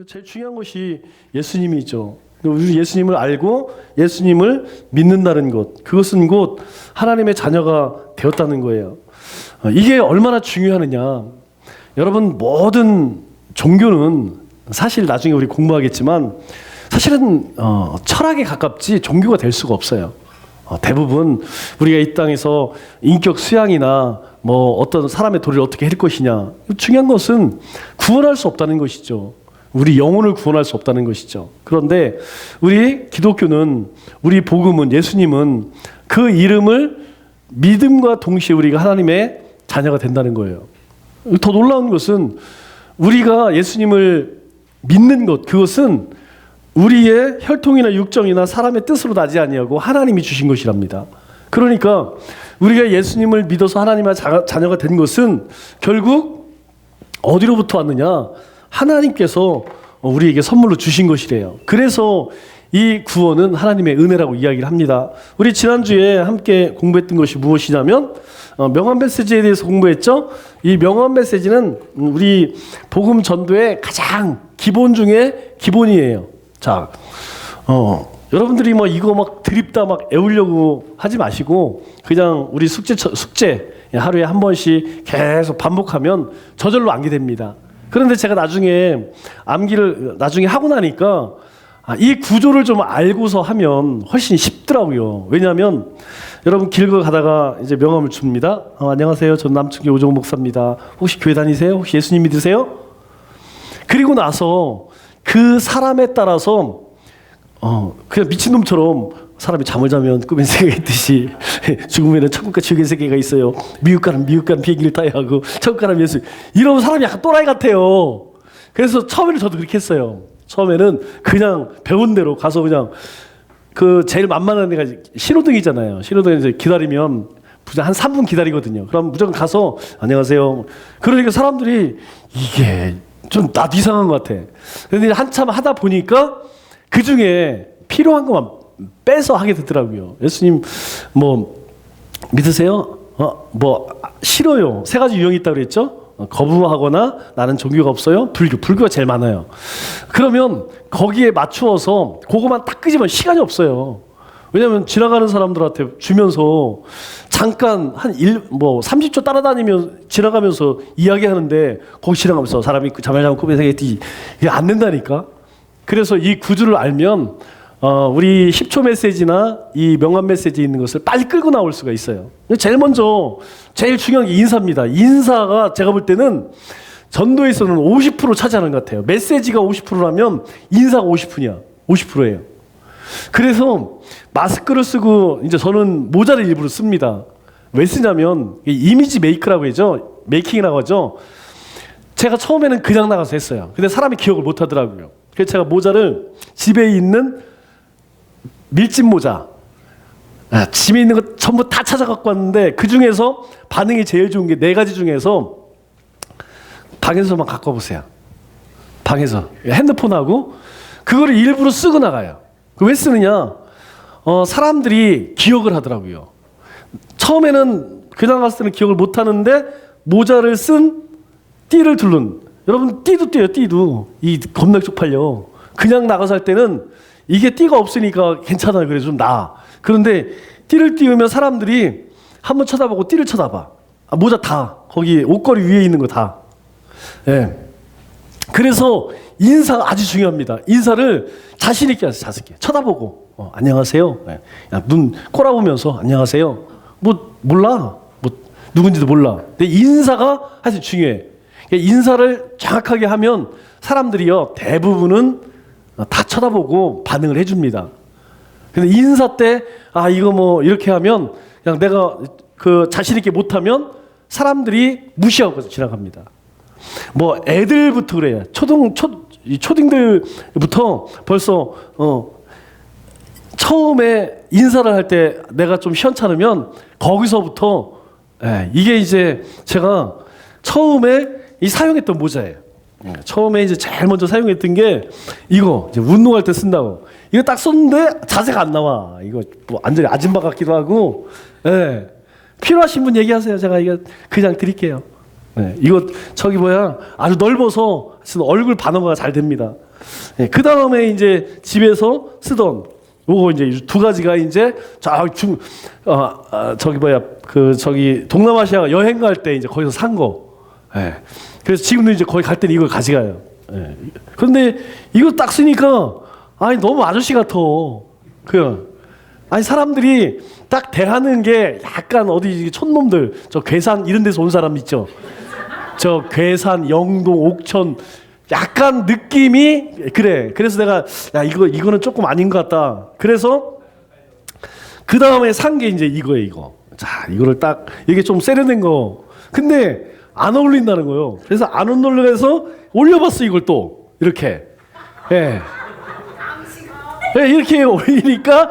제일 중요한 것이 예수님이죠. 우리 예수님을 알고 예수님을 믿는다는 것, 그것은 곧 하나님의 자녀가 되었다는 거예요. 이게 얼마나 중요하느냐. 여러분, 모든 종교는 사실 나중에 우리 공부하겠지만 사실은 철학에 가깝지 종교가 될 수가 없어요. 대부분 우리가 이 땅에서 인격 수양이나 뭐 어떤 사람의 도리를 어떻게 할 것이냐, 중요한 것은 구원할 수 없다는 것이죠. 우리 영혼을 구원할 수 없다는 것이죠. 그런데 우리 기독교는, 우리 복음은, 예수님은 그 이름을 믿음과 동시에 우리가 하나님의 자녀가 된다는 거예요. 더 놀라운 것은 우리가 예수님을 믿는 것, 그것은 우리의 혈통이나 육정이나 사람의 뜻으로 나지 아니하고 하나님이 주신 것이랍니다. 그러니까 우리가 예수님을 믿어서 하나님의 자녀가 된 것은 결국 어디로부터 왔느냐? 하나님께서 우리에게 선물로 주신 것이래요. 그래서 이 구원은 하나님의 은혜라고 이야기를 합니다. 우리 지난주에 함께 공부했던 것이 무엇이냐면 명함 메시지에 대해서 공부했죠. 이 명함 메시지는 우리 복음 전도의 가장 기본 중에 기본이에요. 자, 여러분들이 뭐 이거 막 드립다 막 애우려고 하지 마시고 그냥 우리 숙제 하루에 한 번씩 계속 반복하면 저절로 암기 됩니다. 그런데 제가 나중에 암기를 나중에 하고 나니까 이 구조를 좀 알고서 하면 훨씬 쉽더라고요. 왜냐하면 여러분 길 가다가 이제 명함을 줍니다. 안녕하세요. 전 남측교 오종호 목사입니다. 혹시 교회 다니세요? 혹시 예수님 믿으세요? 그리고 나서 그 사람에 따라서 그냥 미친놈처럼 사람이 잠을 자면 꿈에 세계가 있듯이 죽으면 천국과 지옥의 세계가 있어요. 미국 가는 비행기를 타야 하고 천국 가는 예수, 이러면 사람이 약간 또라이 같아요. 그래서 처음에는 저도 그렇게 했어요. 처음에는 그냥 배운 대로 가서 그냥 그 제일 만만한 데가 신호등이잖아요. 신호등에서 기다리면 한 3분 기다리거든요. 그럼 무조건 가서 안녕하세요. 그러니까 사람들이 이게 좀 나도 이상한 것 같아. 근데 한참 하다 보니까 그 중에 필요한 것만 빼서 하게 되더라고요. 예수님 뭐 믿으세요? 뭐 싫어요. 3가지 유형이 있다고 그랬죠? 거부하거나 나는 종교가 없어요. 불교가 제일 많아요. 그러면 거기에 맞추어서 그거만 딱 끄집으면 시간이 없어요. 왜냐하면 지나가는 사람들한테 주면서 잠깐 한 30초 따라다니면 지나가면서 이야기하는데 거기 지나가면서 사람이 잠을 자면 꿈에 새겠지, 이게 안 된다니까. 그래서 이 구조를 알면 우리 10초 메시지나 이 명함 메시지에 있는 것을 빨리 끌고 나올 수가 있어요. 제일 중요한 게 인사입니다. 인사가 제가 볼 때는 전도에서는 50% 차지하는 것 같아요. 메시지가 50%라면 인사가 50%예요. 그래서 마스크를 쓰고 이제 저는 모자를 일부러 씁니다. 왜 쓰냐면 이미지 메이크라고 하죠. 메이킹이라고 하죠. 제가 처음에는 그냥 나가서 했어요. 근데 사람이 기억을 못 하더라고요. 그래서 제가 모자를 집에 있는 밀짚 모자, 집에 있는 거 전부 다 찾아갖고 왔는데 그 중에서 반응이 제일 좋은 게 4가지 중에서 방에서만 갖고 와보세요. 방에서 핸드폰하고 그거를 일부러 쓰고 나가요. 왜 쓰느냐? 사람들이 기억을 하더라고요. 처음에는 그냥 갔을 때는 기억을 못 하는데 모자를 쓴 띠를 둘른, 여러분 띠도 떼요. 띠도 이 겁나 쪽팔려. 그냥 나가서 할 때는 이게 띠가 없으니까 괜찮아요. 그래서 좀 나아. 그런데 띠를 띄우면 사람들이 한번 쳐다보고 띠를 쳐다봐. 모자 다 거기 옷걸이 위에 있는 거 다. 예. 그래서 인사가 아주 중요합니다. 인사를 자신 있게 하세요. 자신 있게 쳐다보고 안녕하세요. 예. 눈 꼬라보면서 안녕하세요. 뭐 몰라. 뭐 누군지도 몰라. 근데 인사가 사실 중요해. 인사를 정확하게 하면 사람들이요 대부분은 다 쳐다보고 반응을 해줍니다. 근데 인사 때 이거 뭐 이렇게 하면 그냥 내가 그 자신 있게 못하면 사람들이 무시하고 지나갑니다. 뭐 애들부터 그래요. 초딩들부터 벌써 처음에 인사를 할 때 내가 좀 시원찮으면 거기서부터 이게 이제 제가 처음에 사용했던 모자예요. 처음에 이제 제일 먼저 사용했던 게 이거 이제 운동할 때 쓴다고. 이거 딱 썼는데 자세가 안 나와. 이거 뭐 완전히 아줌마 같기도 하고. 필요하신 분 얘기하세요. 제가 이거 그냥 드릴게요. 이거 아주 넓어서 얼굴 반응가 잘 됩니다. 예, 그 다음에 이제 집에서 쓰던 요거 이제 두 가지가 이제 저기 동남아시아 여행 갈 때 이제 거기서 산 거. 예. 그래서 지금도 이제 거기 갈 때는 이걸 가져가요. 예. 그런데 이거 딱 쓰니까 아니 너무 아저씨 같아. 아니 사람들이 딱 대하는 게 약간 어디 촌놈들 저 괴산 이런 데서 온 사람 있죠. 저 괴산, 영동, 옥천 약간 느낌이 그래. 그래서 내가 야 이거는 조금 아닌 것 같다. 그래서 그 다음에 산 게 이제 이거예요. 이거. 자 이거를 딱 이게 좀 세련된 거. 근데 안 어울린다는 거예요. 그래서 안 어울리고 해서 올려봤어 이걸 또 이렇게. 예. 예, 이렇게 올리니까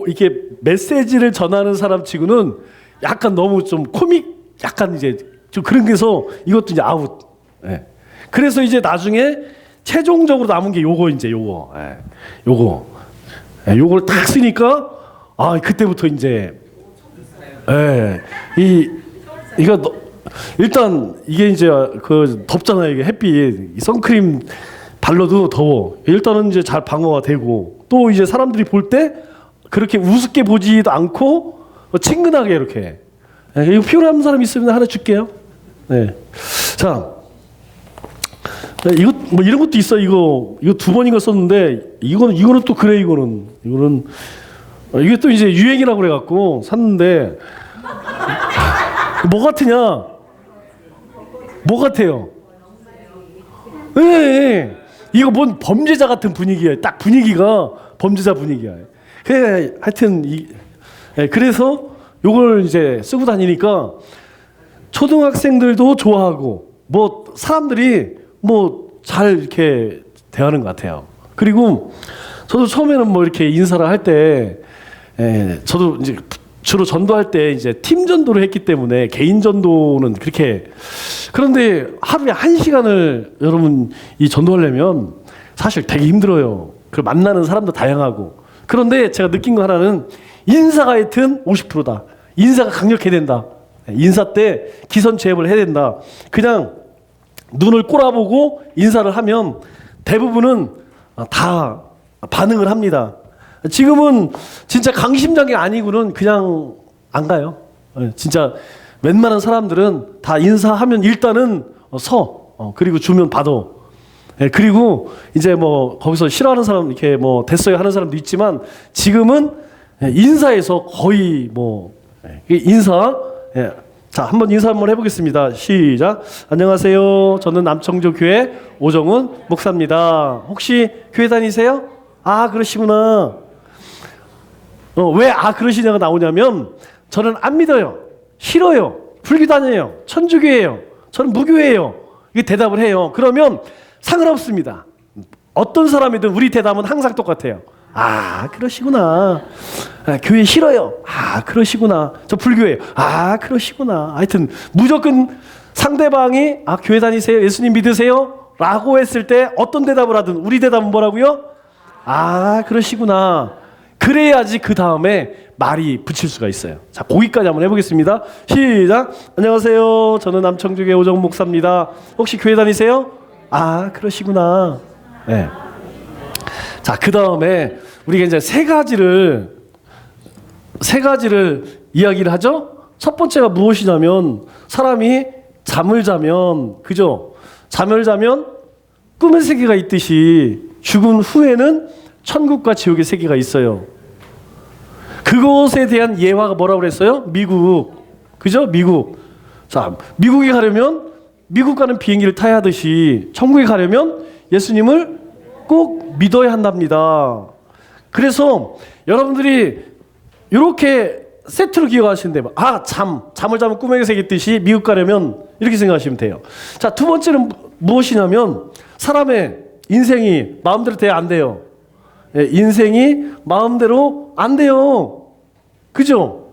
이게 메시지를 전하는 사람치고는 약간 너무 좀 코믹 약간 이제 좀 그런 게서 이것도 이제 아웃. 예. 그래서 이제 나중에 최종적으로 남은 게 요거 이제 요거. 예. 요거. 예, 요걸 딱 쓰니까 그때부터 이제 이거 일단 이게 이제 덥잖아요. 이게 햇빛 이 선크림 발라도 더워. 일단은 이제 잘 방어가 되고 또 이제 사람들이 볼 때 그렇게 우습게 보지도 않고 친근하게 이렇게. 이거 필요한 사람 있으면 하나 줄게요. 네. 자, 이거 뭐 이런 것도 있어. 이거 두 번인가 썼는데 이거는 또 그래. 이거는 이게 또 이제 유행이라고 그래갖고 샀는데 뭐 같으냐? 뭐 같아요? 예. 이거 뭔 범죄자 같은 분위기야. 딱 분위기가 범죄자 분위기야. 그래, 하여튼 그래서 요걸 이제 쓰고 다니니까 초등학생들도 좋아하고 뭐 사람들이 뭐 잘 이렇게 대하는 것 같아요. 그리고 저도 처음에는 뭐 이렇게 인사를 할 때 저도 이제 주로 전도할 때 이제 팀 전도를 했기 때문에 개인 전도는 그렇게 그런데 하루에 1시간을 여러분 이 전도하려면 사실 되게 힘들어요. 그 만나는 사람도 다양하고 그런데 제가 느낀 거 하나는 인사가 하여튼 50%다. 인사가 강력해야 된다. 인사 때 기선제압을 해야 된다. 그냥 눈을 꼬라보고 인사를 하면 대부분은 다 반응을 합니다. 지금은 진짜 강심장이 아니고는 그냥 안 가요. 진짜 웬만한 사람들은 다 인사하면 일단은 그리고 주면 받아. 그리고 이제 뭐 거기서 싫어하는 사람 이렇게 뭐 됐어요 하는 사람도 있지만 지금은 인사에서 거의 뭐 인사. 자, 한번 인사 한번 해보겠습니다. 시작. 안녕하세요. 저는 남청조 교회 오정훈 목사입니다. 혹시 교회 다니세요? 그러시구나. 왜 그러시냐가 나오냐면 저는 안 믿어요. 싫어요. 불교 다녀요. 천주교예요. 저는 무교예요. 이게 대답을 해요. 그러면 상관없습니다. 어떤 사람이든 우리 대답은 항상 똑같아요. 그러시구나. 교회 싫어요. 그러시구나. 저 불교예요. 그러시구나. 하여튼 무조건 상대방이 교회 다니세요? 예수님 믿으세요? 라고 했을 때 어떤 대답을 하든 우리 대답은 뭐라고요? 그러시구나. 그래야지 그 다음에 말이 붙일 수가 있어요. 자, 거기까지 한번 해보겠습니다. 시작. 안녕하세요. 저는 남청주교회 오정훈 목사입니다. 혹시 교회 다니세요? 그러시구나. 네. 자, 그 다음에 우리가 이제 세 가지를 이야기를 하죠. 첫 번째가 무엇이냐면 사람이 잠을 자면 그죠? 잠을 자면 꿈의 세계가 있듯이 죽은 후에는 천국과 지옥의 세계가 있어요. 그것에 대한 예화가 뭐라고 그랬어요? 미국. 그죠? 미국. 자, 미국에 가려면 미국 가는 비행기를 타야 하듯이 천국에 가려면 예수님을 꼭 믿어야 한답니다. 그래서 여러분들이 이렇게 세트로 기억하시는데 잠을 자면 꿈의 세계 있듯이 미국 가려면 이렇게 생각하시면 돼요. 자, 두 번째는 무엇이냐면 사람의 인생이 마음대로 돼야 안 돼요. 인생이 마음대로 안 돼요. 그죠?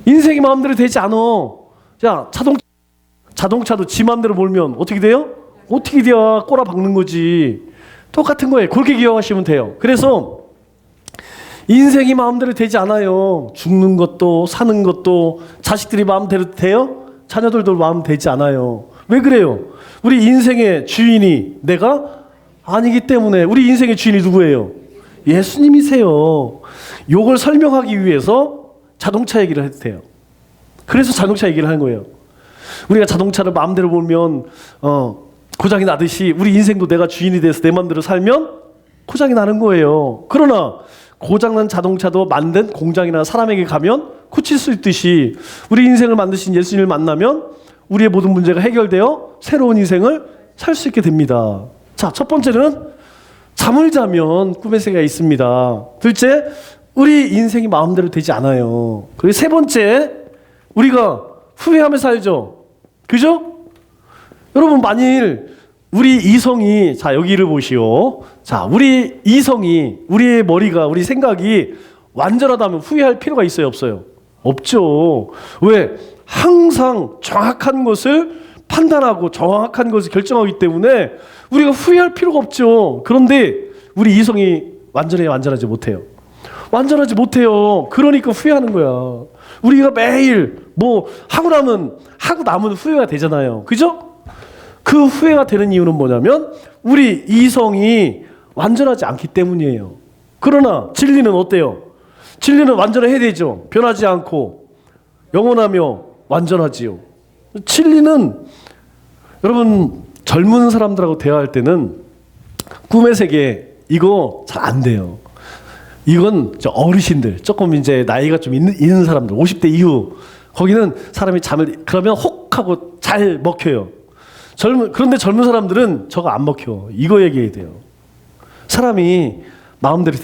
인생이 마음대로 되지 않아. 자, 자동차도 지 마음대로 몰면 어떻게 돼요? 어떻게 돼야 꼬라 박는 거지. 똑같은 거예요. 그렇게 기억하시면 돼요. 그래서 인생이 마음대로 되지 않아요. 죽는 것도 사는 것도 자식들이 마음대로 돼요? 자녀들도 마음 되지 않아요. 왜 그래요? 우리 인생의 주인이 내가 아니기 때문에. 우리 인생의 주인이 누구예요? 예수님이세요. 이걸 설명하기 위해서 자동차 얘기를 해도 돼요. 그래서 자동차 얘기를 하는 거예요. 우리가 자동차를 마음대로 보면 고장이 나듯이 우리 인생도 내가 주인이 돼서 내 마음대로 살면 고장이 나는 거예요. 그러나 고장난 자동차도 만든 공장이나 사람에게 가면 고칠 수 있듯이 우리 인생을 만드신 예수님을 만나면 우리의 모든 문제가 해결되어 새로운 인생을 살 수 있게 됩니다. 자, 첫 번째는 잠을 자면 꿈의 세계가 있습니다. 둘째, 우리 인생이 마음대로 되지 않아요. 그리고 세 번째, 우리가 후회하며 살죠. 그죠? 여러분, 만일 우리 이성이, 자, 여기를 보시오. 자, 우리 이성이, 우리의 머리가, 우리 생각이 완전하다면 후회할 필요가 있어요, 없어요? 없죠. 왜? 항상 정확한 것을 판단하고 정확한 것을 결정하기 때문에 우리가 후회할 필요가 없죠. 그런데 우리 이성이 완전하지 못해요. 완전하지 못해요. 그러니까 후회하는 거야. 우리가 매일 뭐 하고 남은 후회가 되잖아요. 그죠? 그 후회가 되는 이유는 뭐냐면 우리 이성이 완전하지 않기 때문이에요. 그러나 진리는 어때요? 진리는 완전해야 되죠. 변하지 않고 영원하며 완전하지요. 진리는 여러분 젊은 사람들하고 대화할 때는 꿈의 세계 이거 잘 안 돼요. 이건 어르신들 조금 이제 나이가 좀 있는 사람들 50대 이후 거기는 사람이 잠을 그러면 혹 하고 잘 먹혀요. 그런데 젊은 사람들은 저거 안 먹혀. 이거 얘기해야 돼요. 사람이 마음대로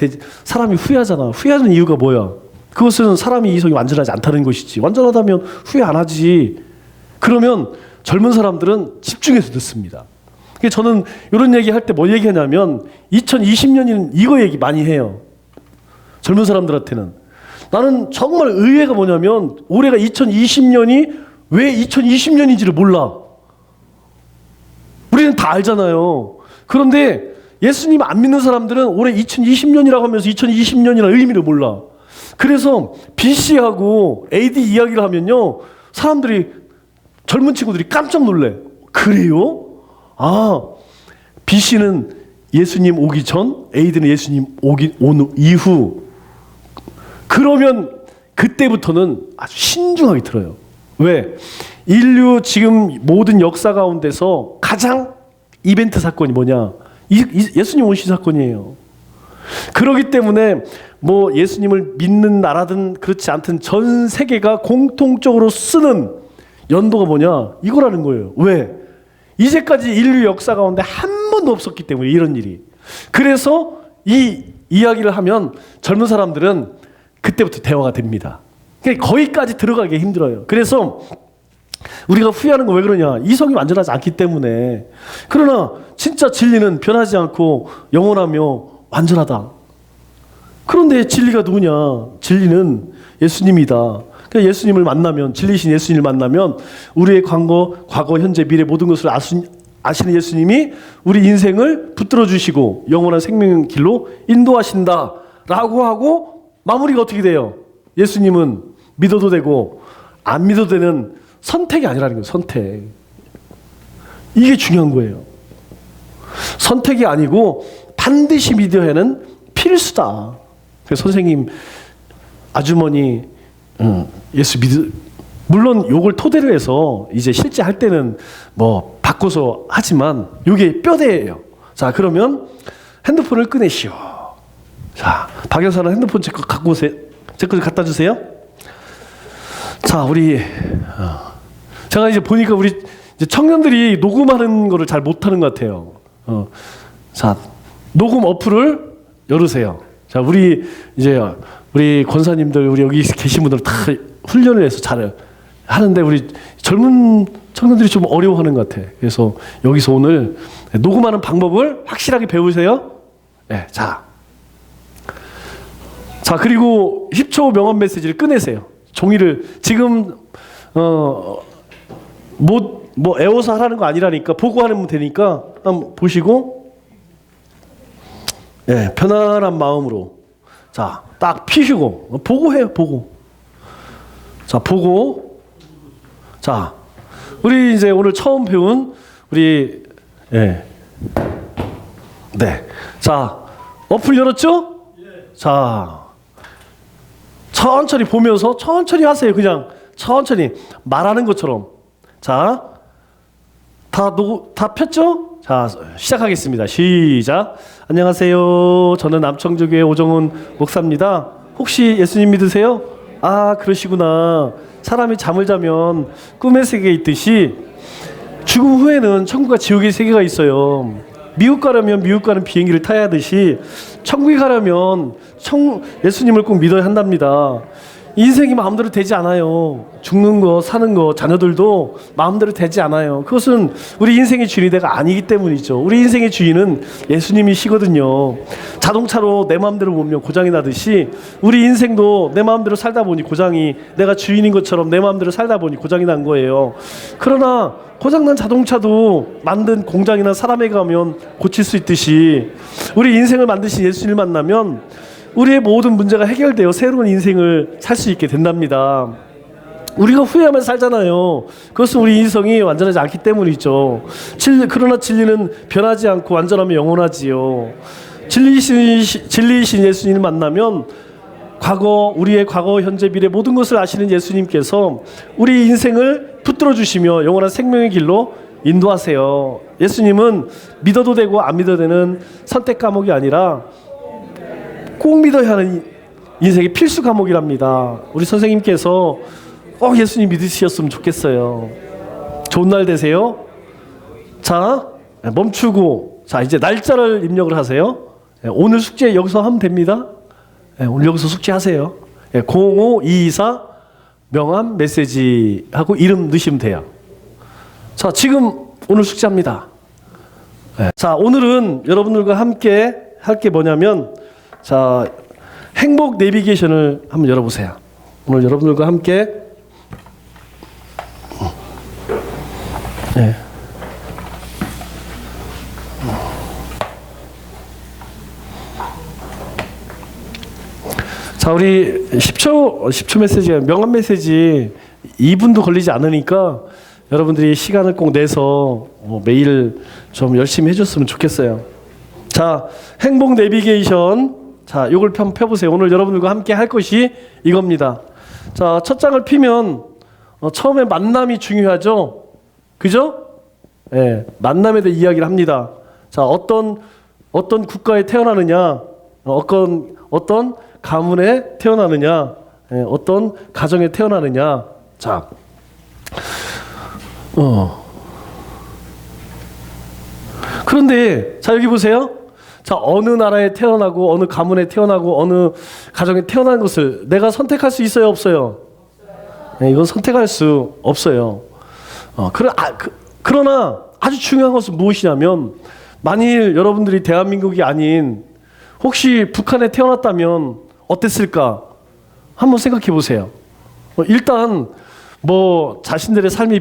사람이 후회하잖아. 후회하는 이유가 뭐야? 그것은 사람이 이성이 완전하지 않다는 것이지. 완전하다면 후회 안 하지. 그러면 젊은 사람들은 집중해서 듣습니다. 저는 이런 얘기 할 때 뭐 얘기하냐면 2020년에는 이거 얘기 많이 해요. 젊은 사람들한테는. 나는 정말 의외가 뭐냐면 올해가 2020년이 왜 2020년인지를 몰라. 우리는 다 알잖아요. 그런데 예수님 안 믿는 사람들은 올해 2020년이라고 하면서 2020년이라는 의미를 몰라. 그래서 BC하고 AD 이야기를 하면요. 사람들이 젊은 친구들이 깜짝 놀래. 그래요? 아, BC는 예수님 오기 전, AD는 예수님 온 이후. 그러면 그때부터는 아주 신중하게 들어요. 왜? 인류 지금 모든 역사 가운데서 가장 이벤트 사건이 뭐냐? 예수님 오신 사건이에요. 그렇기 때문에 뭐 예수님을 믿는 나라든 그렇지 않든 전 세계가 공통적으로 쓰는 연도가 뭐냐? 이거라는 거예요. 왜? 이제까지 인류 역사 가운데 한 번도 없었기 때문에 이런 일이. 그래서 이 이야기를 하면 젊은 사람들은 그때부터 대화가 됩니다. 그러니까 거기까지 들어가기 힘들어요. 그래서 우리가 후회하는 거 왜 그러냐? 이성이 완전하지 않기 때문에. 그러나 진짜 진리는 변하지 않고 영원하며 완전하다. 그런데 진리가 누구냐? 진리는 예수님이다. 그러니까 예수님을 만나면, 진리신 예수님을 만나면 우리의 과거, 현재, 미래 모든 것을 아시는 예수님이 우리 인생을 붙들어 주시고 영원한 생명의 길로 인도하신다라고 하고 마무리가 어떻게 돼요? 예수님은 믿어도 되고 안 믿어도 되는 선택이 아니라는 거예요. 선택. 이게 중요한 거예요. 선택이 아니고 반드시 믿어야 하는 필수다. 그래서 선생님, 아주머니 예수 물론 요걸 토대로 해서 이제 실제 할 때는 뭐 바꿔서 하지만 요게 뼈대예요. 자, 그러면 핸드폰을 꺼내시오. 자, 박 여사는 핸드폰 제 거 갖고 오세요. 제 거 갖다 주세요. 자, 우리 제가 이제 보니까 우리 이제 청년들이 녹음하는 거를 잘 못하는 것 같아요. 자, 녹음 어플을 열으세요. 자, 우리 권사님들, 우리 여기 계신 분들 다 훈련을 해서 잘 하는데 우리 젊은 청년들이 좀 어려워하는 것 같아. 그래서 여기서 오늘 녹음하는 방법을 확실하게 배우세요. 네, 자, 그리고 10초 명언 메시지를 꺼내세요. 종이를 지금 뭐 애워서 하라는 거 아니라니까 보고 하면 되니까 한번 보시고, 예, 편안한 마음으로 자, 딱 피시고 보고 해요. 보고. 자, 보고. 자, 우리 이제 오늘 처음 배운 우리 네. 자, 어플 열었죠? 자, 천천히 보면서 천천히 하세요. 그냥 천천히 말하는 것처럼. 자, 다 폈죠? 자, 시작하겠습니다. 시작. 안녕하세요. 저는 남청주교회 오정훈 목사입니다. 혹시 예수님 믿으세요? 아, 그러시구나. 사람이 잠을 자면 꿈의 세계에 있듯이 죽음 후에는 천국과 지옥의 세계가 있어요. 미국 가려면 미국 가는 비행기를 타야 하듯이 천국에 가려면 예수님을 꼭 믿어야 한답니다. 인생이 마음대로 되지 않아요. 죽는 거, 사는 거, 자녀들도 마음대로 되지 않아요. 그것은 우리 인생의 주인이 내가 아니기 때문이죠. 우리 인생의 주인은 예수님이시거든요. 자동차로 내 마음대로 보면 고장이 나듯이 우리 인생도 내 마음대로 살다 보니 고장이, 내가 주인인 것처럼 내 마음대로 살다 보니 고장이 난 거예요. 그러나 고장난 자동차도 만든 공장이나 사람에게 가면 고칠 수 있듯이 우리 인생을 만드신 예수님을 만나면 우리의 모든 문제가 해결되어 새로운 인생을 살 수 있게 된답니다. 우리가 후회하면 살잖아요. 그것은 우리 인성이 완전하지 않기 때문이죠. 그러나 진리는 변하지 않고 완전하면 영원하지요. 진리이신 예수님을 만나면 우리의 과거, 현재, 미래 모든 것을 아시는 예수님께서 우리 인생을 붙들어 주시며 영원한 생명의 길로 인도하세요. 예수님은 믿어도 되고 안 믿어도 되는 선택 과목이 아니라 꼭 믿어야 하는 인생의 필수 과목이랍니다. 우리 선생님께서 예수님 믿으셨으면 좋겠어요. 좋은 날 되세요. 자, 멈추고, 자, 이제 날짜를 입력을 하세요. 오늘 숙제 여기서 하면 됩니다. 오늘 여기서 숙제하세요. 05224 명함 메시지 하고 이름 넣으시면 돼요. 자, 지금 오늘 숙제합니다. 자, 오늘은 여러분들과 함께 할 게 뭐냐면, 자, 행복 내비게이션을 한번 열어보세요. 오늘 여러분들과 함께 자, 우리 10초 메시지가 명함 메시지 2분도 걸리지 않으니까 여러분들이 시간을 꼭 내서 매일 좀 열심히 해줬으면 좋겠어요. 자, 행복 내비게이션. 자, 요걸 한번 펴보세요. 오늘 여러분들과 함께 할 것이 이겁니다. 자, 첫 장을 피면 처음에 만남이 중요하죠. 그죠? 만남에 대해 이야기를 합니다. 자, 어떤 국가에 태어나느냐, 어떤 가문에 태어나느냐, 어떤 가정에 태어나느냐. 자, 그런데 자, 여기 보세요. 자, 어느 나라에 태어나고 어느 가문에 태어나고 어느 가정에 태어난 것을 내가 선택할 수 있어요, 없어요? 이건 선택할 수 없어요. 그러나 아주 중요한 것은 무엇이냐면, 만일 여러분들이 대한민국이 아닌 혹시 북한에 태어났다면 어땠을까? 한번 생각해 보세요. 일단 자신들의 삶이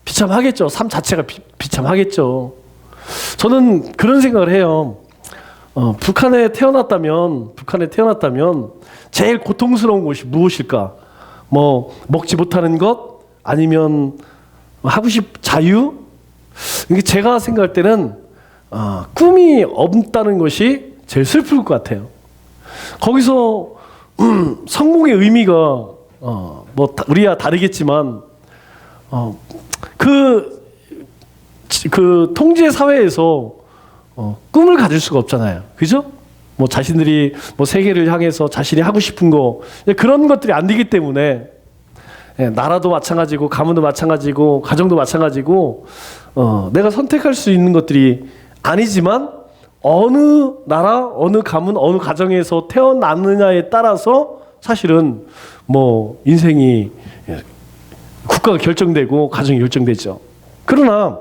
비참하겠죠. 삶 자체가 비참하겠죠. 저는 그런 생각을 해요. 북한에 태어났다면 제일 고통스러운 것이 무엇일까? 먹지 못하는 것, 아니면 자유? 이게 제가 생각할 때는 꿈이 없다는 것이 제일 슬플 것 같아요. 거기서 성공의 의미가 우리야 다르겠지만 그 통제 사회에서 꿈을 가질 수가 없잖아요. 그죠? 자신들이 세계를 향해서 자신이 하고 싶은 거, 그런 것들이 안 되기 때문에 나라도 마찬가지고 가문도 마찬가지고 가정도 마찬가지고 내가 선택할 수 있는 것들이 아니지만 어느 나라, 어느 가문, 어느 가정에서 태어났느냐에 따라서 사실은 인생이, 국가가 결정되고 가정이 결정되죠. 그러나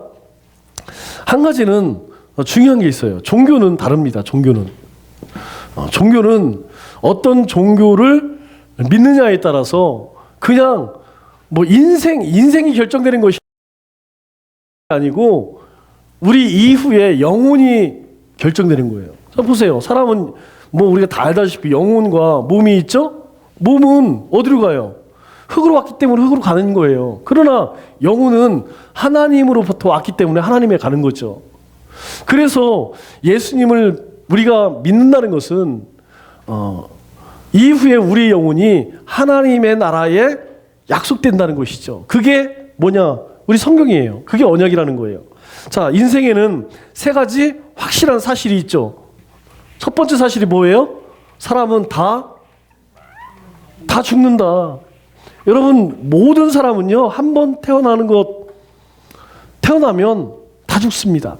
한 가지는 중요한 게 있어요. 종교는 다릅니다. 종교는 어떤 종교를 믿느냐에 따라서 그냥 인생이 결정되는 것이 아니고 우리 이후에 영혼이 결정되는 거예요. 자, 보세요. 사람은 우리가 다 알다시피 영혼과 몸이 있죠? 몸은 어디로 가요? 흙으로 왔기 때문에 흙으로 가는 거예요. 그러나 영혼은 하나님으로부터 왔기 때문에 하나님에 가는 거죠. 그래서 예수님을 우리가 믿는다는 것은 이후에 우리 영혼이 하나님의 나라에 약속된다는 것이죠. 그게 뭐냐? 우리 성경이에요. 그게 언약이라는 거예요. 자, 인생에는 세 가지 확실한 사실이 있죠. 첫 번째 사실이 뭐예요? 사람은 다 죽는다. 여러분, 모든 사람은요, 한 번 태어나면 다 죽습니다.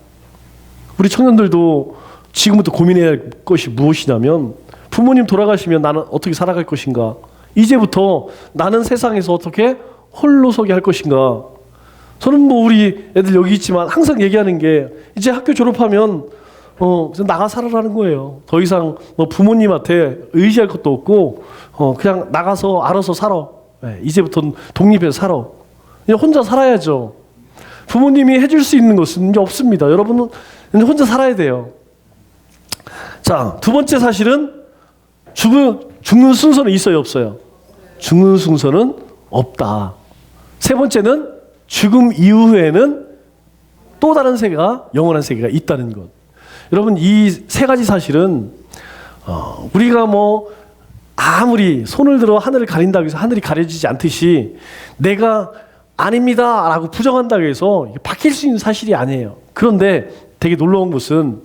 우리 청년들도 지금부터 고민해야 할 것이 무엇이냐면, 부모님 돌아가시면 나는 어떻게 살아갈 것인가? 이제부터 나는 세상에서 어떻게 홀로 서게 할 것인가? 저는 뭐 우리 애들 여기 있지만 항상 얘기하는 게, 이제 학교 졸업하면 그냥 나가 살아라는 거예요. 더 이상 뭐 부모님한테 의지할 것도 없고 그냥 나가서 알아서 살아. 네, 이제부터는 독립해서 살아. 그냥 혼자 살아야죠. 부모님이 해줄 수 있는 것은 이제 없습니다. 여러분은 혼자 살아야 돼요. 자, 두 번째 사실은 죽는 순서는 있어요, 없어요? 죽는 순서는 없다. 세 번째는 죽음 이후에는 또 다른 세계가, 영원한 세계가 있다는 것. 여러분, 이 세 가지 사실은 우리가 뭐 아무리 손을 들어 하늘을 가린다고 해서 하늘이 가려지지 않듯이 내가 아닙니다 라고 부정한다고 해서 바뀔 수 있는 사실이 아니에요. 그런데 되게 놀라운 것은,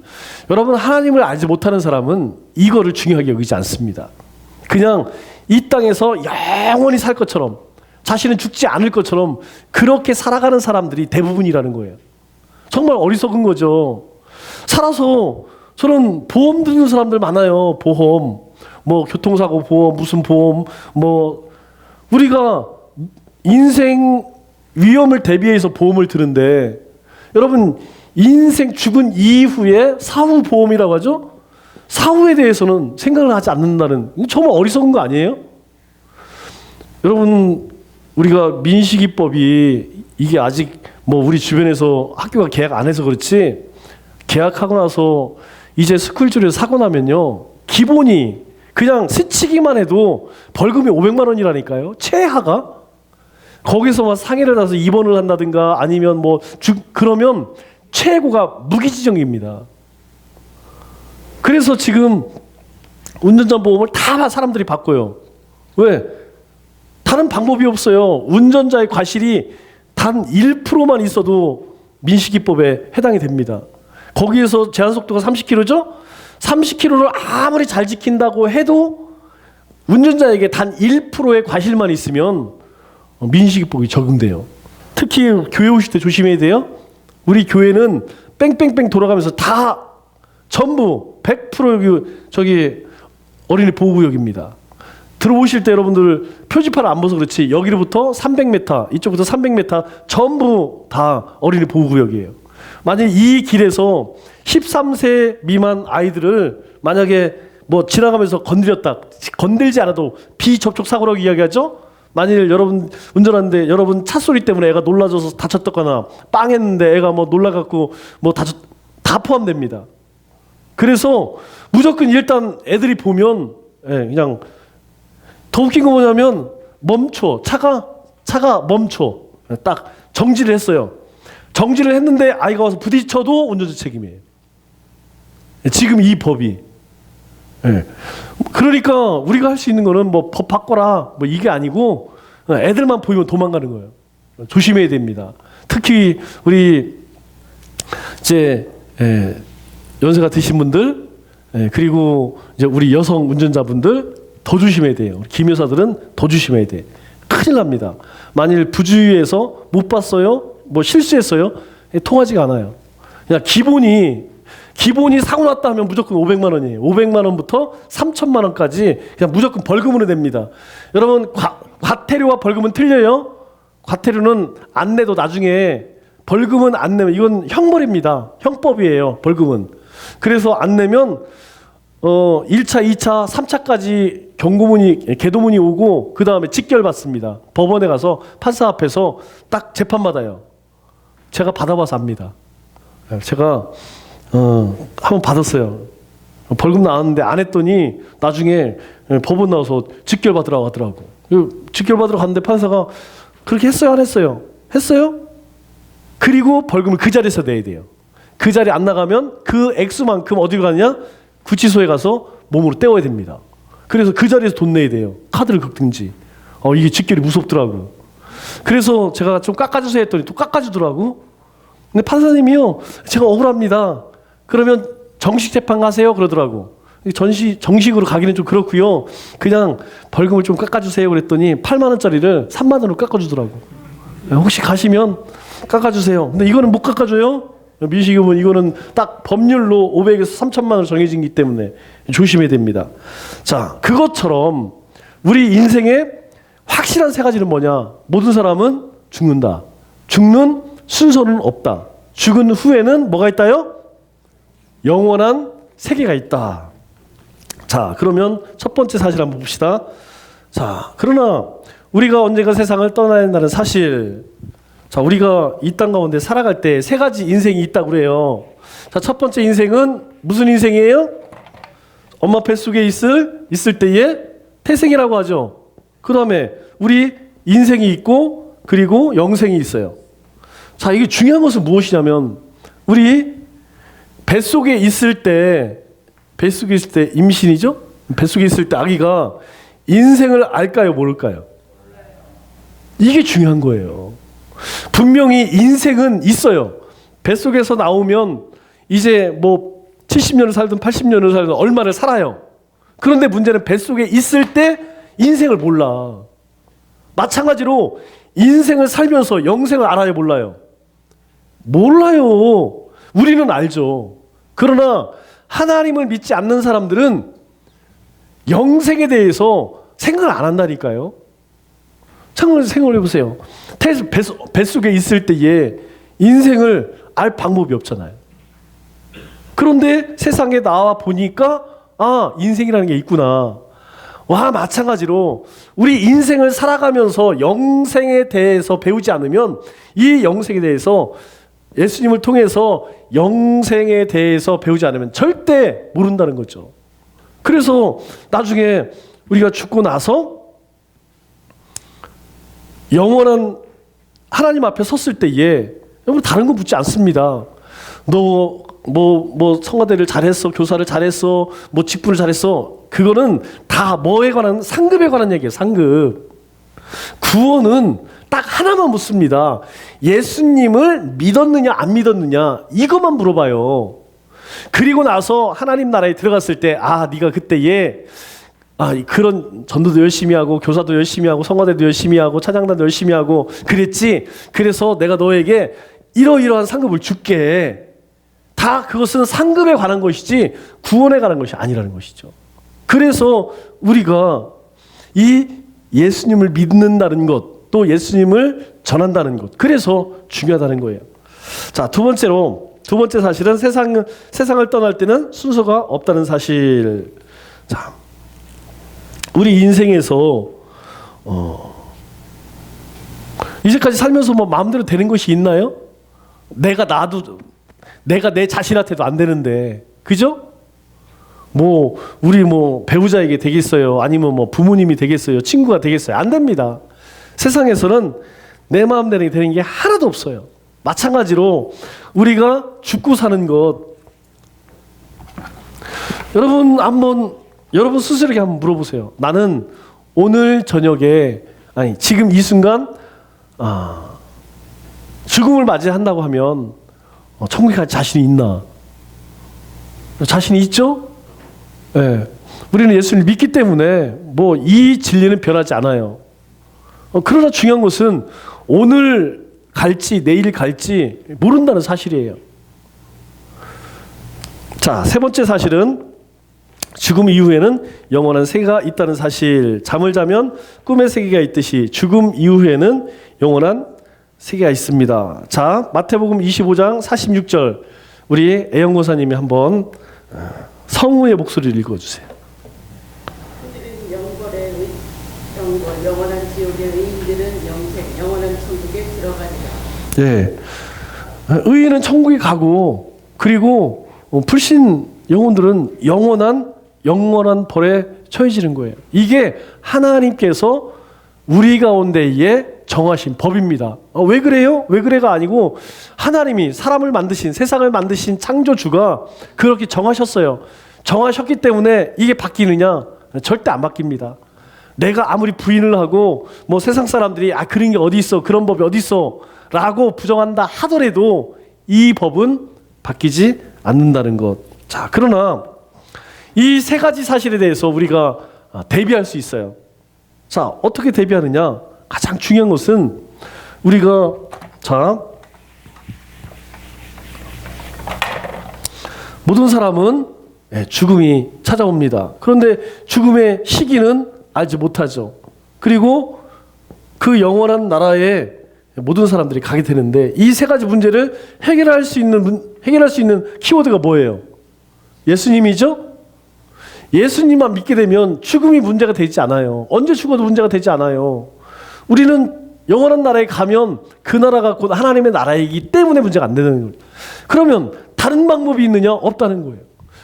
여러분, 하나님을 알지 못하는 사람은 이거를 중요하게 여기지 않습니다. 그냥 이 땅에서 영원히 살 것처럼, 자신은 죽지 않을 것처럼 그렇게 살아가는 사람들이 대부분이라는 거예요. 정말 어리석은 거죠. 살아서, 저는 보험 드는 사람들 많아요. 보험, 뭐 교통사고 보험, 무슨 보험, 뭐 우리가 인생 위험을 대비해서 보험을 드는데, 여러분, 인생 죽은 이후에 사후 보험이라고 하죠? 사후에 대해서는 생각을 하지 않는다는, 정말 어리석은 거 아니에요? 여러분, 우리가 민식이법이 이게 아직 뭐 우리 주변에서 학교가 계약 안 해서 그렇지, 계약하고 나서 이제 스쿨줄에서 사고 나면요, 기본이 그냥 스치기만 해도 벌금이 500만 원이라니까요. 최하가. 거기서 막 상해를 나서 입원을 한다든가 아니면 뭐 그러면 최고가 무기지정입니다. 그래서 지금 운전자 보험을 다 사람들이 바꿔요. 왜? 다른 방법이 없어요. 운전자의 과실이 단 1%만 있어도 민식이법에 해당이 됩니다. 거기에서 제한속도가 30km죠? 30km를 아무리 잘 지킨다고 해도 운전자에게 단 1%의 과실만 있으면 민식이법이 적용돼요. 특히 교회 오실 때 조심해야 돼요. 우리 교회는 뺑뺑뺑 돌아가면서 다 전부 100% 저기 어린이 보호구역입니다. 들어오실 때 여러분들 표지판을 안 봐서 그렇지, 여기로부터 300m, 이쪽부터 300m 전부 다 어린이 보호구역이에요. 만약에 이 길에서 13세 미만 아이들을 만약에 뭐 지나가면서 건들지 않아도 비접촉 사고라고 이야기하죠? 만일 여러분 운전하는데 여러분 차 소리 때문에 애가 놀라져서 다쳤거나 빵 했는데 애가 뭐 놀라갖고 뭐 다 포함됩니다. 그래서 무조건 일단 애들이 보면 그냥, 더 웃긴 거 뭐냐면 멈춰, 차가 멈춰, 딱 정지를 했어요. 정지를 했는데 아이가 와서 부딪혀도 운전자 책임이에요. 지금 이 법이. 그러니까 우리가 할 수 있는 거는 뭐 법 바꿔라 뭐 이게 아니고, 애들만 보이면 도망가는 거예요. 조심해야 됩니다. 특히 우리 이제 연세가 드신 분들, 그리고 이제 우리 여성 운전자분들 더 조심해야 돼요. 김 여사들은 더 조심해야 돼. 큰일 납니다. 만일 부주의해서 못 봤어요, 뭐 실수했어요, 통하지가 않아요. 그냥 기본이 사고 났다 하면 무조건 500만 원이에요. 500만 원부터 3천만 원까지 그냥 무조건 벌금으로 냅니다. 여러분, 과태료와 벌금은 틀려요. 과태료는 안 내도 나중에, 벌금은 안 내면 이건 형벌입니다. 형법이에요, 벌금은. 그래서 안 내면 1차, 2차, 3차까지 경고문이, 계도문이 오고 그 다음에 직결받습니다. 법원에 가서 판사 앞에서 딱 재판받아요. 제가 받아봐서 압니다. 제가 한번 받았어요. 벌금 나왔는데 안 했더니 나중에 법원 나와서 직결받으라고 하더라고. 직결받으러 갔는데 판사가 그렇게 했어요, 안 했어요? 했어요? 그리고 벌금을 그 자리에서 내야 돼요. 그 자리 안 나가면 그 액수만큼 어디로 가냐? 구치소에 가서 몸으로 때워야 됩니다. 그래서 그 자리에서 돈 내야 돼요. 카드를 긁든지. 이게 직결이 무섭더라고요. 그래서 제가 좀 깎아주세요 했더니 또 깎아주더라고. 근데 판사님이요, 제가 억울합니다. 그러면 정식 재판 가세요 그러더라고. 정식으로 가기는 좀 그렇고요. 그냥 벌금을 좀 깎아주세요 그랬더니 8만 원짜리를 3만 원으로 깎아주더라고. 혹시 가시면 깎아주세요. 근데 이거는 못 깎아줘요. 민식이면 이거는 딱 법률로 500에서 3천만 원 정해진 기 때문에 조심해야 됩니다. 자, 그것처럼 우리 인생의 확실한 세 가지는 뭐냐? 모든 사람은 죽는다. 죽는 순서는 없다. 죽은 후에는 뭐가 있다요? 영원한 세계가 있다. 자, 그러면 첫 번째 사실 한번 봅시다. 자, 그러나 우리가 언젠가 세상을 떠나야 한다는 사실. 자, 우리가 이 땅 가운데 살아갈 때 세 가지 인생이 있다고 그래요. 자, 첫 번째 인생은 무슨 인생이에요? 엄마 뱃속에 있을 때의 태생이라고 하죠. 그 다음에 우리 인생이 있고 그리고 영생이 있어요. 자, 이게 중요한 것은 무엇이냐면 우리 뱃속에 있을 때 임신이죠? 뱃속에 있을 때 아기가 인생을 알까요, 모를까요? 이게 중요한 거예요. 분명히 인생은 있어요. 뱃속에서 나오면 이제 뭐 70년을 살든 80년을 살든 얼마를 살아요. 그런데 문제는 뱃속에 있을 때 인생을 몰라. 마찬가지로 인생을 살면서 영생을 알아요, 몰라요? 몰라요. 우리는 알죠. 그러나 하나님을 믿지 않는 사람들은 영생에 대해서 생각을 안 한다니까요. 생각을 해보세요. 뱃속에 있을 때에 인생을 알 방법이 없잖아요. 그런데 세상에 나와 보니까 인생이라는 게 있구나. 와, 마찬가지로 우리 인생을 살아가면서 영생에 대해서 배우지 않으면 이 영생에 대해서 예수님을 통해서 영생에 대해서 배우지 않으면 절대 모른다는 거죠. 그래서 나중에 우리가 죽고 나서 영원한 하나님 앞에 섰을 때에 여러분 다른 거 묻지 않습니다. 너 뭐 성가대를 잘했어, 교사를 잘했어, 뭐 직분을 잘했어. 그거는 다 뭐에 관한 상급에 관한 얘기예요. 상급. 구원은 딱 하나만 묻습니다. 예수님을 믿었느냐 안 믿었느냐 이것만 물어봐요. 그리고 나서 하나님 나라에 들어갔을 때 네가 그때에 그런 전도도 열심히 하고 교사도 열심히 하고 성가대도 열심히 하고 찬양단도 열심히 하고 그랬지. 그래서 내가 너에게 이러이러한 상급을 줄게. 다 그것은 상급에 관한 것이지 구원에 관한 것이 아니라는 것이죠. 그래서 우리가 이 예수님을 믿는다는 것, 또 예수님을 전한다는 것, 그래서 중요하다는 거예요. 자, 두 번째 사실은 세상을 떠날 때는 순서가 없다는 사실. 자, 우리 인생에서 이제까지 살면서 뭐 마음대로 되는 것이 있나요? 내가 내 자신한테도 안 되는데, 그죠? 우리 배우자에게 되겠어요? 아니면 부모님이 되겠어요? 친구가 되겠어요? 안 됩니다. 세상에서는 내 마음대로 되는 게 하나도 없어요. 마찬가지로 우리가 죽고 사는 것, 여러분 스스로에게 한번 물어보세요. 나는 오늘 저녁에, 지금 이 순간, 죽음을 맞이한다고 하면, 천국에 갈 자신이 있나? 자신이 있죠? 네. 우리는 예수를 믿기 때문에 이 진리는 변하지 않아요. 그러나 중요한 것은 오늘 갈지 내일 갈지 모른다는 사실이에요. 자, 세 번째 사실은 죽음 이후에는 영원한 세계가 있다는 사실. 잠을 자면 꿈의 세계가 있듯이 죽음 이후에는 영원한 세계가 있습니다. 자, 마태복음 25장 46절 우리 애영 고사님이 한번 성우의 목소리를 읽어주세요. 그들은 영원한 지옥의 의인들은 영원한 천국에 들어가리라. 네, 의인은 천국에 가고 그리고 불신 영혼들은 영원한 벌에 처해지는 거예요. 이게 하나님께서 우리 가운데에 정하신 법입니다. 왜 그래요? 왜 그래가 아니고 하나님이 사람을 만드신, 세상을 만드신 창조주가 그렇게 정하셨어요. 정하셨기 때문에 이게 바뀌느냐? 절대 안 바뀝니다. 내가 아무리 부인을 하고 뭐 세상 사람들이 그런 게 어디 있어, 그런 법이 어디 있어 라고 부정한다 하더라도 이 법은 바뀌지 않는다는 것. 자, 그러나 이 세 가지 사실에 대해서 우리가 대비할 수 있어요. 자, 어떻게 대비하느냐? 가장 중요한 것은 우리가 모든 사람은 죽음이 찾아옵니다. 그런데 죽음의 시기는 알지 못하죠. 그리고 그 영원한 나라에 모든 사람들이 가게 되는데 이 세 가지 문제를 해결할 수 있는 키워드가 뭐예요? 예수님이죠? 예수님만 믿게 되면 죽음이 문제가 되지 않아요. 언제 죽어도 문제가 되지 않아요. 우리는 영원한 나라에 가면 그 나라가 곧 하나님의 나라이기 때문에 문제가 안 되는 거예요. 그러면 다른 방법이 있느냐? 없다는 거예요.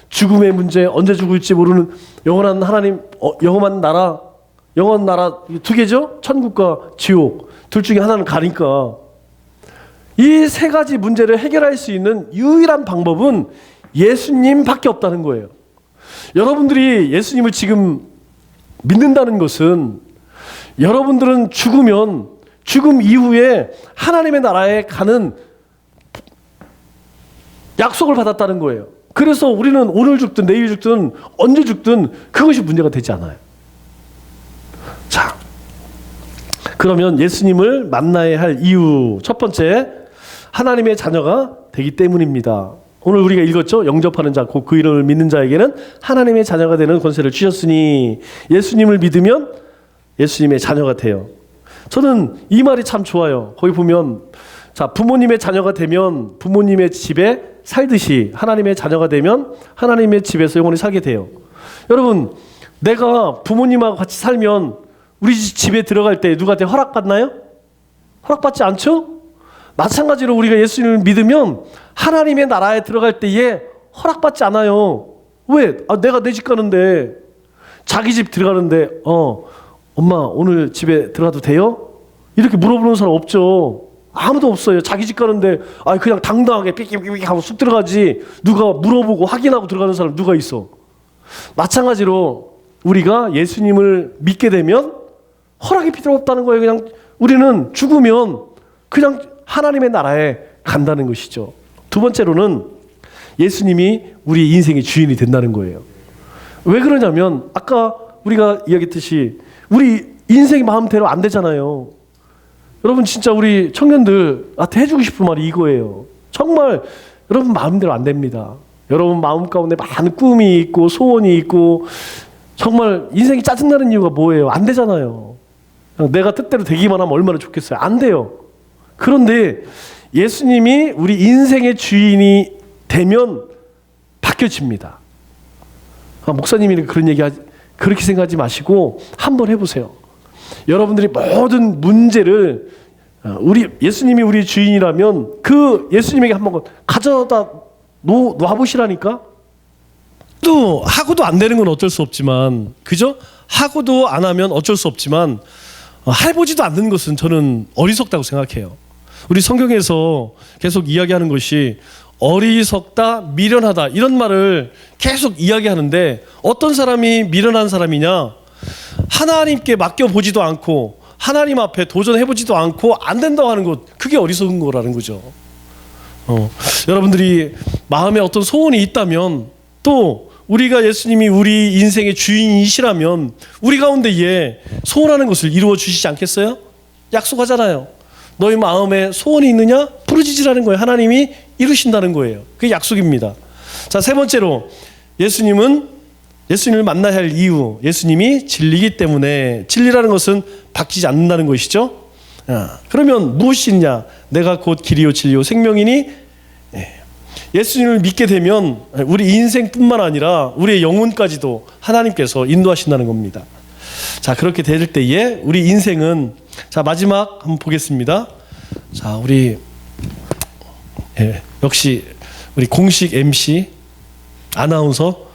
죽음의 문제, 언제 죽을지 모르는 영원한 하나님, 영원한 나라 두 개죠? 천국과 지옥 둘 중에 하나는 가니까 이 세 가지 문제를 해결할 수 있는 유일한 방법은 예수님밖에 없다는 거예요. 여러분들이 예수님을 지금 믿는다는 것은 여러분들은 죽으면 죽음 이후에 하나님의 나라에 가는 약속을 받았다는 거예요. 그래서 우리는 오늘 죽든 내일 죽든 언제 죽든 그것이 문제가 되지 않아요. 자, 그러면 예수님을 만나야 할 이유 첫 번째, 하나님의 자녀가 되기 때문입니다. 오늘 우리가 읽었죠? 영접하는 자, 곧 그 이름을 믿는 자에게는 하나님의 자녀가 되는 권세를 주셨으니 예수님을 믿으면 예수님의 자녀가 돼요. 저는 이 말이 참 좋아요. 거기 보면 자, 부모님의 자녀가 되면 부모님의 집에 살듯이 하나님의 자녀가 되면 하나님의 집에서 영원히 살게 돼요. 여러분, 내가 부모님하고 같이 살면 우리 집에 들어갈 때 누구한테 허락받나요? 허락받지 않죠? 마찬가지로 우리가 예수님을 믿으면 하나님의 나라에 들어갈 때에 허락받지 않아요. 왜? 내가 내 집 가는데 자기 집 들어가는데 엄마 오늘 집에 들어가도 돼요? 이렇게 물어보는 사람 없죠. 아무도 없어요. 자기 집 가는데 그냥 당당하게 삑삑삑 하고 쑥 들어가지 누가 물어보고 확인하고 들어가는 사람 누가 있어? 마찬가지로 우리가 예수님을 믿게 되면 허락이 필요 없다는 거예요. 그냥 우리는 죽으면 그냥 하나님의 나라에 간다는 것이죠. 두 번째로는 예수님이 우리 인생의 주인이 된다는 거예요. 왜 그러냐면 아까 우리가 이야기했듯이 우리 인생이 마음대로 안 되잖아요. 여러분 진짜 우리 청년들한테 해주고 싶은 말이 이거예요. 정말 여러분 마음대로 안 됩니다. 여러분 마음 가운데 많은 꿈이 있고 소원이 있고 정말 인생이 짜증나는 이유가 뭐예요? 안 되잖아요. 내가 뜻대로 되기만 하면 얼마나 좋겠어요. 안 돼요. 그런데 예수님이 우리 인생의 주인이 되면 바뀌어집니다. 목사님이 그런 그렇게 생각하지 마시고 한번 해보세요. 여러분들이 모든 문제를 우리 예수님이 우리 주인이라면 그 예수님에게 한번 가져다 놔보시라니까. 또 하고도 안 되는 건 어쩔 수 없지만, 그죠? 하고도 안 하면 어쩔 수 없지만 해보지도 않는 것은 저는 어리석다고 생각해요. 우리 성경에서 계속 이야기하는 것이 어리석다, 미련하다 이런 말을 계속 이야기하는데 어떤 사람이 미련한 사람이냐? 하나님께 맡겨보지도 않고 하나님 앞에 도전해보지도 않고 안 된다고 하는 것, 그게 어리석은 거라는 거죠. 여러분들이 마음에 어떤 소원이 있다면 또 우리가 예수님이 우리 인생의 주인이시라면 우리 가운데에 소원하는 것을 이루어 주시지 않겠어요? 약속하잖아요. 너희 마음에 소원이 있느냐? 부르짖으라는 거예요. 하나님이 이루신다는 거예요. 그게 약속입니다. 자, 세 번째로 예수님을 만나야 할 이유, 예수님이 진리이기 때문에. 진리라는 것은 바뀌지 않는다는 것이죠. 그러면 무엇이냐? 내가 곧 길이요 진리요 생명이니 예수님을 믿게 되면 우리 인생뿐만 아니라 우리의 영혼까지도 하나님께서 인도하신다는 겁니다. 자, 그렇게 될 때에 우리 인생은, 자, 마지막 한번 보겠습니다. 자, 우리 역시 우리 공식 MC 아나운서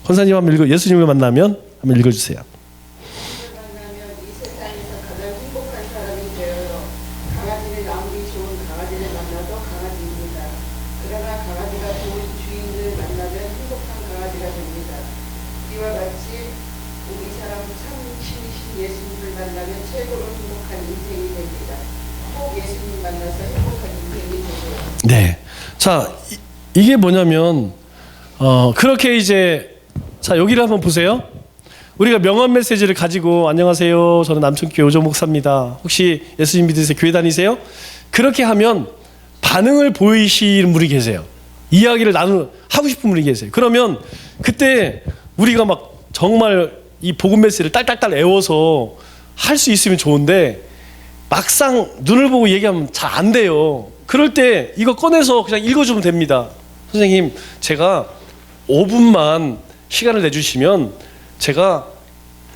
권사님 한번 예수님을 만나면 한번 읽어주세요. 만나면 이 세상에서 행복한 사람이 되어요. 강아지를 나오기 좋은 강아지를 만나도 강아지입니다. 그러나 강아지가 좋은 주인을 만나면 행복한 강아지가 됩니다. 이와 같이 우리 사람 참 신이신 예수님을 만나면 최고로 행복한 인생이 됩니다. 꼭 예수님 만나서 행복한 인생이 되세요. 네. 자, 이게 뭐냐면 그렇게 이제 자 여기를 한번 보세요. 우리가 명언 메시지를 가지고 안녕하세요. 저는 남천교회 오정 목사입니다. 혹시 예수님 믿으세요? 교회 다니세요? 그렇게 하면 반응을 보이시는 분이 계세요. 이야기를 하고 싶은 분이 계세요. 그러면 그때 우리가 막 정말 이 복음 메시지를 딸딸딸 애워서 할 수 있으면 좋은데 막상 눈을 보고 얘기하면 잘 안 돼요. 그럴 때 이거 꺼내서 그냥 읽어주면 됩니다. 선생님, 제가 5분만 시간을 내주시면 제가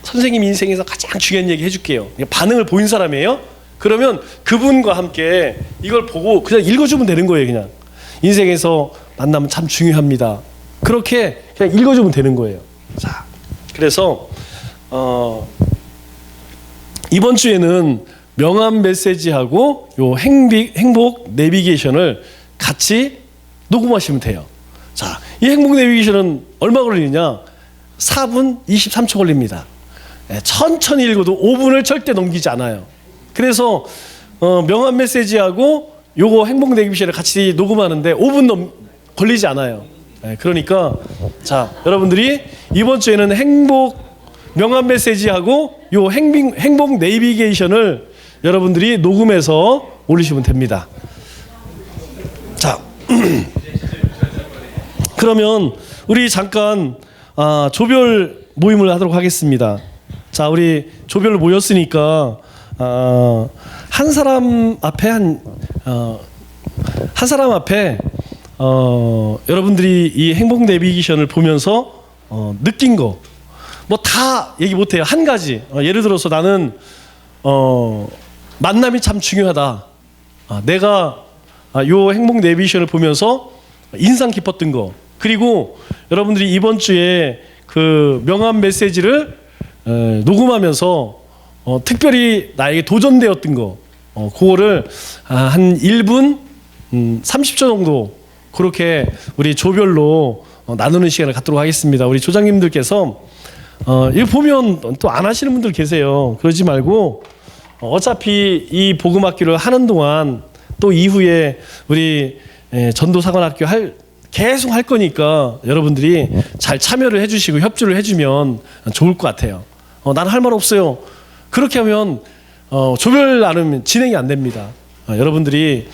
선생님 인생에서 가장 중요한 얘기 해줄게요. 반응을 보인 사람이에요. 그러면 그분과 함께 이걸 보고 그냥 읽어주면 되는 거예요. 그냥 인생에서 만나면 참 중요합니다. 그렇게 그냥 읽어주면 되는 거예요. 자, 그래서 이번 주에는 명함 메시지하고 요 행복 내비게이션을 같이 녹음하시면 돼요. 자, 이 행복 내비게이션은 얼마 걸리느냐? 4분 23초 걸립니다. 천천히 읽어도 5분을 절대 넘기지 않아요. 그래서 명함 메시지하고 요거 행복 내비게이션을 같이 녹음하는데 5분 걸리지 않아요. 그러니까 자, 여러분들이 이번 주에는 명함 메시지하고 요 행복 내비게이션을 여러분들이 녹음해서 올리시면 됩니다. 자, 그러면 우리 잠깐 조별 모임을 하도록 하겠습니다. 자, 우리 조별로 모였으니까 한 사람 앞에 여러분들이 이 행복 내비게이션을 보면서 느낀 거 뭐 다 얘기 못해요. 한 가지 예를 들어서 나는 만남이 참 중요하다. 내가 요 행복 내비게이션을 보면서 인상 깊었던 거, 그리고 여러분들이 이번 주에 그 명함 메시지를 녹음하면서 특별히 나에게 도전되었던 거, 그거를 한 1분 30초 정도 그렇게 우리 조별로 나누는 시간을 갖도록 하겠습니다. 우리 조장님들께서 이거 보면 또 안 하시는 분들 계세요. 그러지 말고 어차피 이 복음학교를 하는 동안 또 이후에 우리 전도사관학교 계속 할 거니까 여러분들이 잘 참여를 해주시고 협조를 해주면 좋을 것 같아요. 난 할 말 없어요. 그렇게 하면 조별 나누면 진행이 안 됩니다. 여러분들이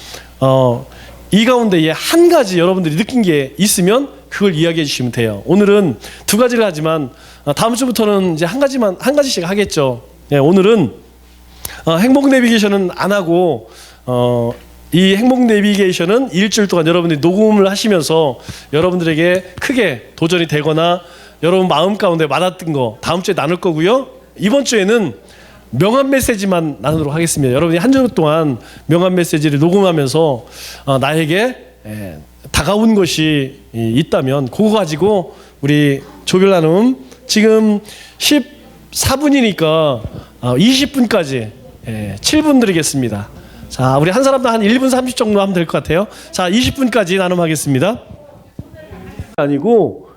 이 가운데에 한 가지 여러분들이 느낀 게 있으면 그걸 이야기해 주시면 돼요. 오늘은 두 가지를 하지만 다음 주부터는 이제 한 가지씩 하겠죠. 오늘은 행복 내비게이션은 안 하고 이 행복 내비게이션은 일주일 동안 여러분들이 녹음을 하시면서 여러분들에게 크게 도전이 되거나 여러분 마음 가운데 와닿던 거 다음 주에 나눌 거고요. 이번 주에는 명함 메시지만 나누도록 하겠습니다. 여러분이 한 주 동안 명함 메시지를 녹음하면서 나에게 다가온 것이 있다면 그거 가지고 우리 조별 나눔 지금 14분이니까 20분까지 7분 드리겠습니다. 자, 우리 한 사람당 한 1분 30 정도 하면 될 것 같아요. 자, 20분까지 나눔하겠습니다. 아니고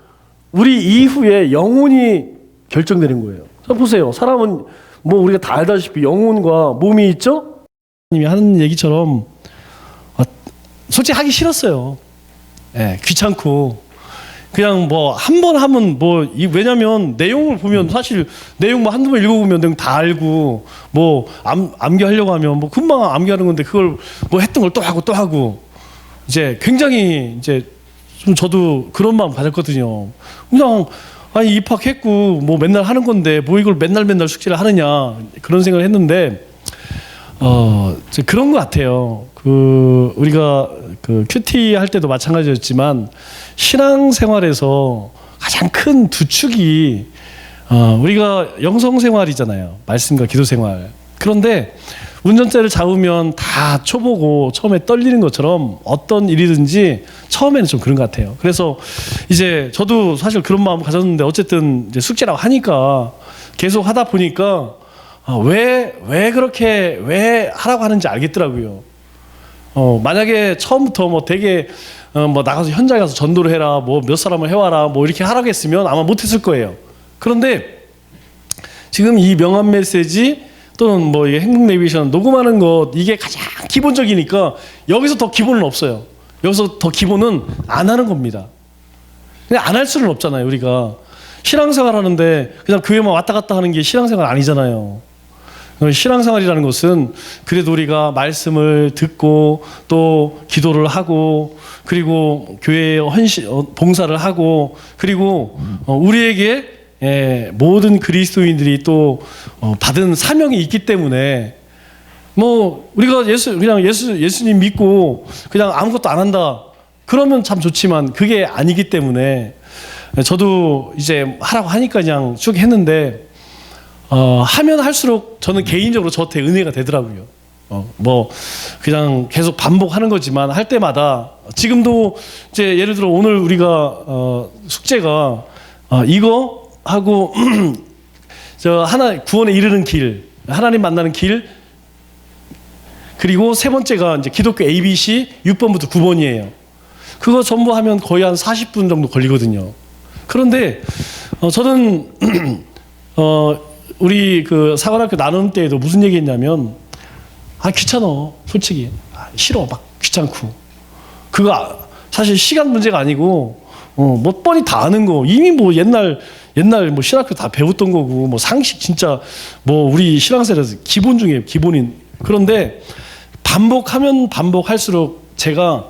우리 이후에 영혼이 결정되는 거예요. 자, 보세요. 사람은 뭐 우리가 다 알다시피 영혼과 몸이 있죠? 님이 하는 얘기처럼 솔직히 하기 싫었어요. 귀찮고 그냥 뭐 한 번 하면 뭐 왜냐면 내용을 보면 사실 내용 뭐 한두 번 읽어보면 내용 다 알고 뭐 암기하려고 하면 뭐 금방 암기하는 건데 그걸 뭐 했던 걸 또 하고 이제 굉장히 이제 좀 저도 그런 마음 받았거든요. 그냥 아니 입학했고 뭐 맨날 하는 건데 뭐 이걸 맨날 숙제를 하느냐 그런 생각을 했는데 그런 것 같아요. 우리가 큐티 할 때도 마찬가지였지만 신앙생활에서 가장 큰 두 축이 우리가 영성생활이잖아요. 말씀과 기도생활. 그런데 운전대를 잡으면 다 초보고 처음에 떨리는 것처럼 어떤 일이든지 처음에는 좀 그런 것 같아요. 그래서 이제 저도 사실 그런 마음 가졌는데 어쨌든 이제 숙제라고 하니까 계속 하다 보니까 왜 그렇게 왜 하라고 하는지 알겠더라고요. 만약에 처음부터 뭐 되게 뭐 나가서 현장에 가서 전도를 해라, 뭐 몇 사람을 해와라, 뭐 이렇게 하라고 했으면 아마 못했을 거예요. 그런데 지금 이 명함 메시지 또는 뭐 이게 행복 내비게이션 녹음하는 것, 이게 가장 기본적이니까 여기서 더 기본은 없어요. 여기서 더 기본은 안 하는 겁니다. 그냥 안 할 수는 없잖아요. 우리가 신앙생활 하는데 그냥 교회만 왔다 갔다 하는 게 신앙생활 아니잖아요. 신앙생활이라는 것은 그래도 우리가 말씀을 듣고 또 기도를 하고 그리고 교회에 봉사를 하고 그리고 우리에게 모든 그리스도인들이 또 받은 사명이 있기 때문에 뭐 우리가 예수님 믿고 그냥 아무것도 안 한다 그러면 참 좋지만 그게 아니기 때문에 저도 이제 하라고 하니까 그냥 쭉 했는데 하면 할수록 저는 개인적으로 저한테 은혜가 되더라고요. 뭐 그냥 계속 반복하는 거지만 할 때마다 지금도 이제 예를 들어 오늘 우리가 숙제가 이거 하고 저 구원에 이르는 길, 하나님 만나는 길, 그리고 세 번째가 이제 기독교 ABC 6번부터 9번이에요. 그거 전부 하면 거의 한 40분 정도 걸리거든요. 그런데 저는 우리 그 사관학교 나눔 때에도 무슨 얘기했냐면 귀찮아, 솔직히 싫어, 막 귀찮고 그거 사실 시간 문제가 아니고 뭐 뻔히 다 아는 거 이미 뭐 옛날 뭐 신학교 다 배웠던 거고 뭐 상식 진짜 뭐 우리 신앙생활에서 기본 중에 기본인. 그런데 반복하면 반복할수록 제가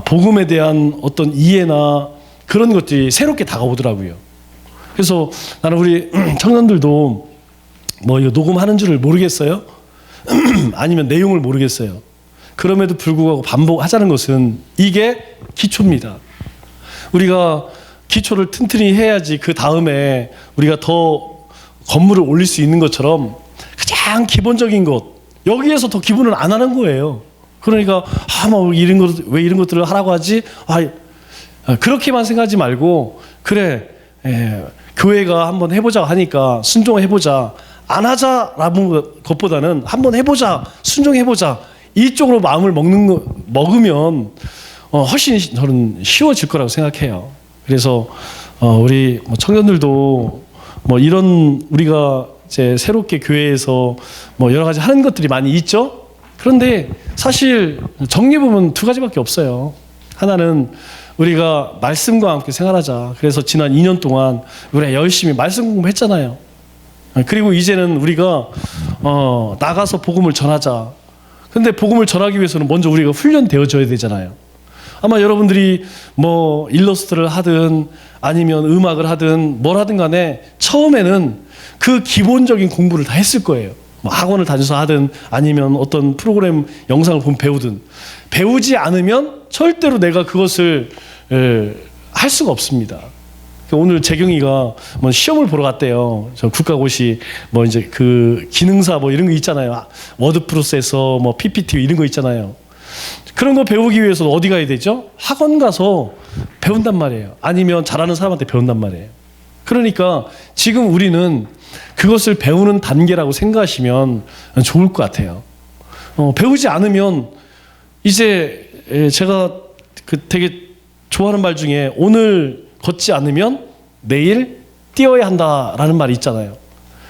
복음에 대한 어떤 이해나 그런 것들이 새롭게 다가오더라고요. 그래서 나는 우리 청년들도 뭐 이거 녹음하는 줄을 모르겠어요? 아니면 내용을 모르겠어요. 그럼에도 불구하고 반복하자는 것은 이게 기초입니다. 우리가 기초를 튼튼히 해야지 그 다음에 우리가 더 건물을 올릴 수 있는 것처럼 가장 기본적인 것 여기에서 더 기본을 안 하는 거예요. 그러니까 뭐 왜 이런 것들을 하라고 하지? 그렇게만 생각하지 말고 그래 교회가 한번 해보자 하니까 순종해보자. 안 하자라는 것보다는 한번 해보자, 순종해보자 이쪽으로 마음을 먹으면 훨씬 저는 쉬워질 거라고 생각해요. 그래서 우리 청년들도 뭐 이런 우리가 이제 새롭게 교회에서 뭐 여러 가지 하는 것들이 많이 있죠. 그런데 사실 정리해 보면 두 가지밖에 없어요. 하나는 우리가 말씀과 함께 생활하자. 그래서 지난 2년 동안 우리가 열심히 말씀 공부했잖아요. 그리고 이제는 우리가 나가서 복음을 전하자. 근데 복음을 전하기 위해서는 먼저 우리가 훈련되어져야 되잖아요. 아마 여러분들이 뭐 일러스트를 하든 아니면 음악을 하든 뭘 하든 간에 처음에는 그 기본적인 공부를 다 했을 거예요. 뭐 학원을 다녀서 하든 아니면 어떤 프로그램 영상을 보면 배우든 배우지 않으면 절대로 내가 그것을 할 수가 없습니다. 오늘 재경이가 뭐 시험을 보러 갔대요. 저 국가고시 뭐 이제 그 기능사 뭐 이런 거 있잖아요. 워드 프로세서 뭐 PPT 이런 거 있잖아요. 그런 거 배우기 위해서 어디 가야 되죠? 학원 가서 배운단 말이에요. 아니면 잘하는 사람한테 배운단 말이에요. 그러니까 지금 우리는 그것을 배우는 단계라고 생각하시면 좋을 것 같아요. 배우지 않으면 이제 제가 되게 좋아하는 말 중에 오늘 걷지 않으면 내일 뛰어야 한다라는 말이 있잖아요.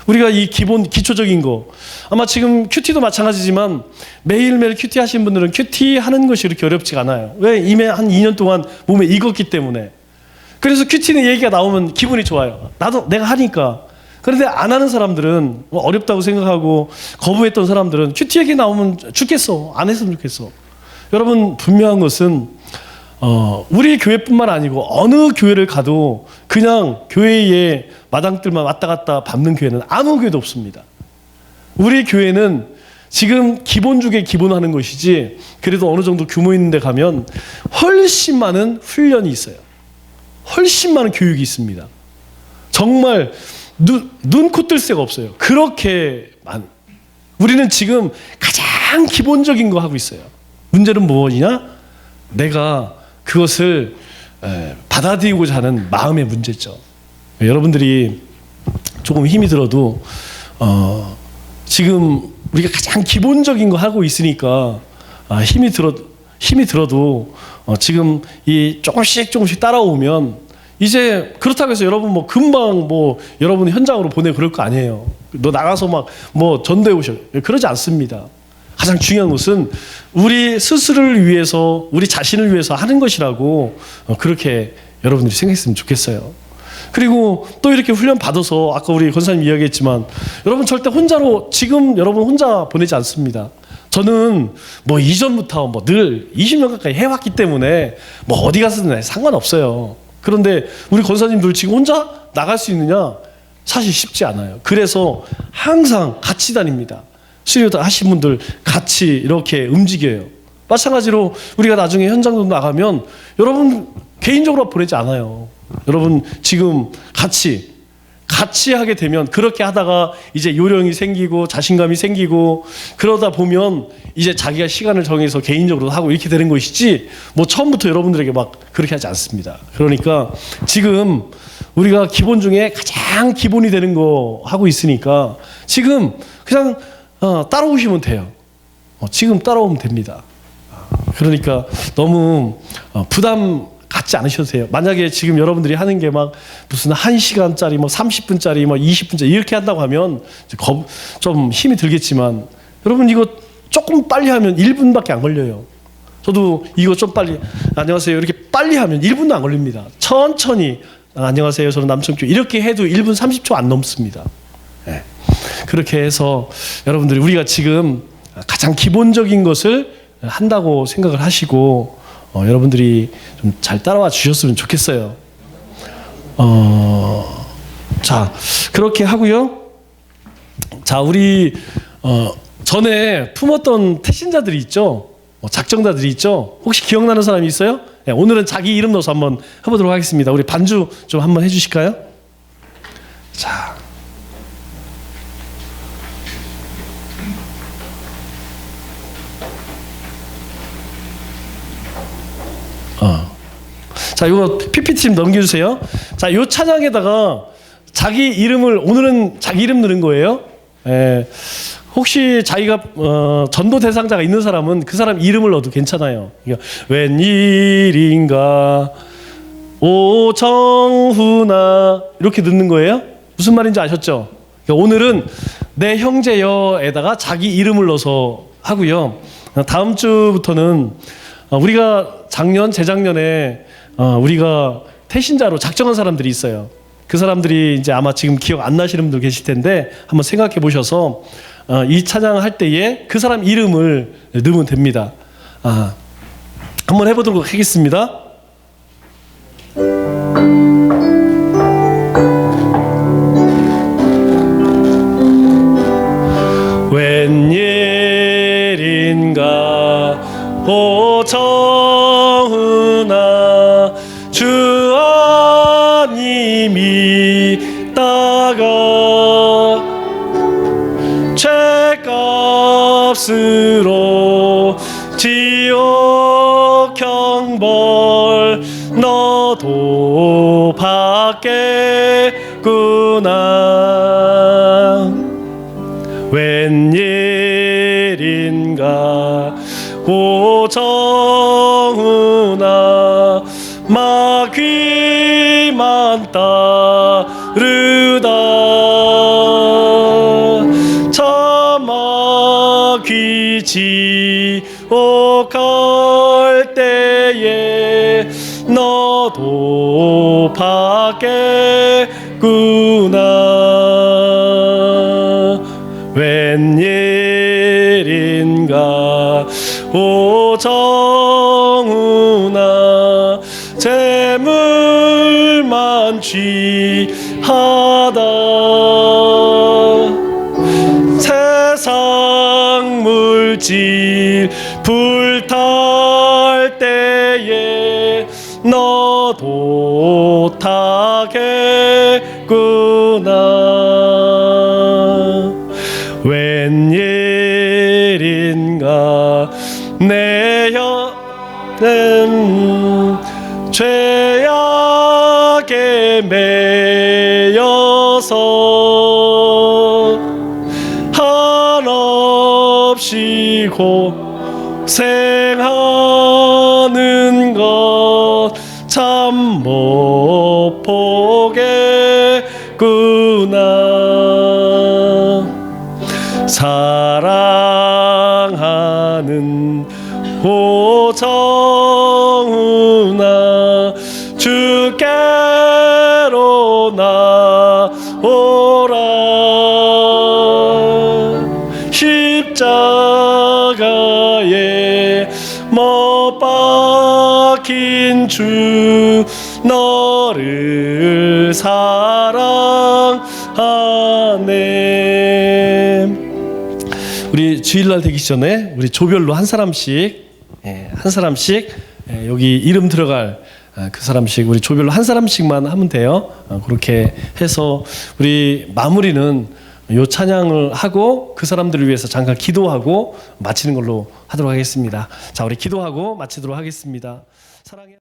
우리가 이 기초적인 거 아마 지금 큐티도 마찬가지지만 매일매일 큐티 하시는 분들은 큐티 하는 것이 그렇게 어렵지가 않아요. 왜? 이미 한 2년 동안 몸에 익었기 때문에. 그래서 큐티는 얘기가 나오면 기분이 좋아요. 나도 내가 하니까. 그런데 안 하는 사람들은 어렵다고 생각하고 거부했던 사람들은 큐티 얘기 나오면 죽겠어. 안 했으면 좋겠어. 여러분 분명한 것은 우리 교회뿐만 아니고 어느 교회를 가도 그냥 교회의 마당들만 왔다 갔다 밟는 교회는 아무 교회도 없습니다. 우리 교회는 지금 기본 중에 기본하는 것이지 그래도 어느 정도 규모 있는 데 가면 훨씬 많은 훈련이 있어요. 훨씬 많은 교육이 있습니다. 정말 눈코 뜰 새가 없어요. 그렇게 우리는 지금 가장 기본적인 거 하고 있어요. 문제는 무엇이냐? 내가 그것을 받아들이고자 하는 마음의 문제죠. 여러분들이 조금 힘이 들어도 지금 우리가 가장 기본적인 거 하고 있으니까 힘이 들어도 지금 이 조금씩 따라오면 이제 그렇다고 해서 여러분 뭐 금방 뭐 여러분 현장으로 보내 그럴 거 아니에요. 너 나가서 막 뭐 전도해 오셔 그러지 않습니다. 가장 중요한 것은 우리 스스로를 위해서 우리 자신을 위해서 하는 것이라고 그렇게 여러분들이 생각했으면 좋겠어요. 그리고 또 이렇게 훈련 받아서 아까 우리 권사님 이야기했지만 여러분 절대 혼자로 지금 여러분 혼자 보내지 않습니다. 저는 뭐 이전부터 뭐 늘 20년 가까이 해왔기 때문에 뭐 어디 가서든 상관없어요. 그런데 우리 권사님들 지금 혼자 나갈 수 있느냐? 사실 쉽지 않아요. 그래서 항상 같이 다닙니다. 수료 하신 분들 같이 이렇게 움직여요. 마찬가지로 우리가 나중에 현장도 나가면 여러분 개인적으로 보내지 않아요. 여러분 지금 같이 하게 되면 그렇게 하다가 이제 요령이 생기고 자신감이 생기고 그러다 보면 이제 자기가 시간을 정해서 개인적으로 하고 이렇게 되는 것이지 뭐 처음부터 여러분들에게 막 그렇게 하지 않습니다. 그러니까 지금 우리가 기본 중에 가장 기본이 되는 거 하고 있으니까 지금 그냥 따라오시면 돼요. 지금 따라오면 됩니다. 그러니까 너무 부담 갖지 않으셔도 돼요. 만약에 지금 여러분들이 하는 게 막 무슨 1시간짜리 뭐 30분짜리 뭐 20분짜리 이렇게 한다고 하면 좀 힘이 들겠지만 여러분 이거 조금 빨리 하면 1분밖에 안 걸려요. 저도 이거 좀 빨리 안녕하세요 이렇게 빨리 하면 1분도 안 걸립니다. 천천히 안녕하세요 저는 남청교 이렇게 해도 1분 30초 안 넘습니다. 네. 그렇게 해서 여러분들이 우리가 지금 가장 기본적인 것을 한다고 생각을 하시고 여러분들이 좀 잘 따라와 주셨으면 좋겠어요. 자 그렇게 하고요. 자 우리 전에 품었던 태신자들이 있죠. 작정자들이 있죠. 혹시 기억나는 사람이 있어요? 네, 오늘은 자기 이름 넣어서 한번 해보도록 하겠습니다. 우리 반주 좀 한번 해주실까요? 자. 자, 이거 PPT 좀 넘겨주세요. 자, 이 찬양에다가 자기 이름을 오늘은 자기 이름 넣는 거예요. 혹시 자기가 전도 대상자가 있는 사람은 그 사람 이름을 넣어도 괜찮아요. 그러니까 웬일인가 오정훈아 이렇게 넣는 거예요. 무슨 말인지 아셨죠? 그러니까 오늘은 내 형제여에다가 자기 이름을 넣어서 하고요. 다음 주부터는 우리가 재작년에 우리가 태신자로 작정한 사람들이 있어요. 그 사람들이 이제 아마 지금 기억 안 나시는 분들 계실 텐데 한번 생각해 보셔서 이 찬양을 할 때에 그 사람 이름을 넣으면 됩니다. 한번 해보도록 하겠습니다. 웬일인가 오정훈아 주 안님이 따가 죄값으로 지옥 형벌 너도 받겠구나 웬일인가 오정훈아 마귀만 따르다 마귀 지옥 갈 때에 너도 받겠구나 웬일인가 오정훈아 재물만 취하다 세상 물질 불탈 때에 너도 타겠구나 웬일인가 내 혀는 죄악에 매여서 없이 고생하는 것 참 못 보겠구나. 사랑하는 오정훈아, 주께로 나오라. 십자가에 못 박힌 주 너를 사랑하네. 우리 주일날 되기 전에 우리 조별로 한 사람씩 여기 이름 들어갈 그 사람씩 우리 조별로 한 사람씩만 하면 돼요. 그렇게 해서 우리 마무리는 요 찬양을 하고 그 사람들을 위해서 잠깐 기도하고 마치는 걸로 하도록 하겠습니다. 자, 우리 기도하고 마치도록 하겠습니다. 사랑해.